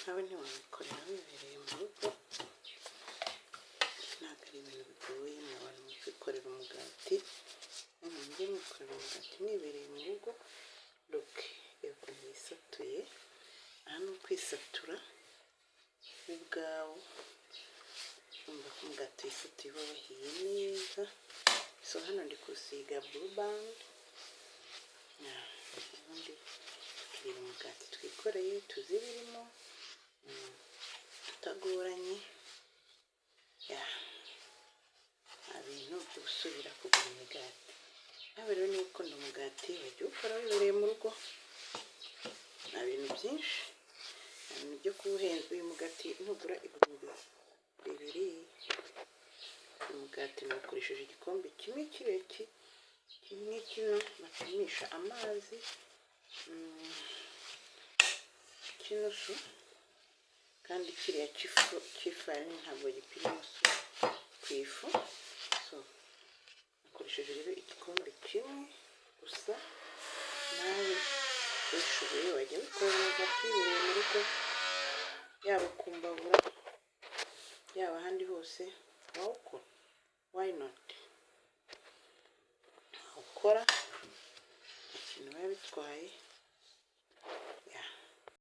nawe ntiwabikorera wibereye mu rugo, ntabwo ari ibintu bigoye mu bantu mu kwikorera umugati, mujye mwikorera umugati mwibereye mu rugo. Look, reba nisatuye, aha ni ukwisatura ubwawo, urumva ko umugati wisatuye uba wahiye neza. So hano ndi kusiga blue band, ubundi tukirira umugati twikoreye tuzi birimo tutagoranye. Nta bintu byo gusubira kugura imigati. Nawe rero niba ukunda umugati wajya ukora wibereye mu rugo, nta bintu byinshi, nta bintu byo kuwuhenza. Uyu mugati ntugura ibihumbi 2. Umugati nawukoresheje igikombe kimwe kirekire, kimwe kino bapimisha amazi, cy'inusu, kandi kiriya cy'ifarini ntabwo gipima inusu ku ifu. So nakoresheje rero igikombe kimwe gusa. Nawe ushoboye wajya wikorera umugati wibereye mu rugo, yaba ku mbabura yaba ahandi hose wawukora. Why not? Wawukora, nta kintu biba bitwaye.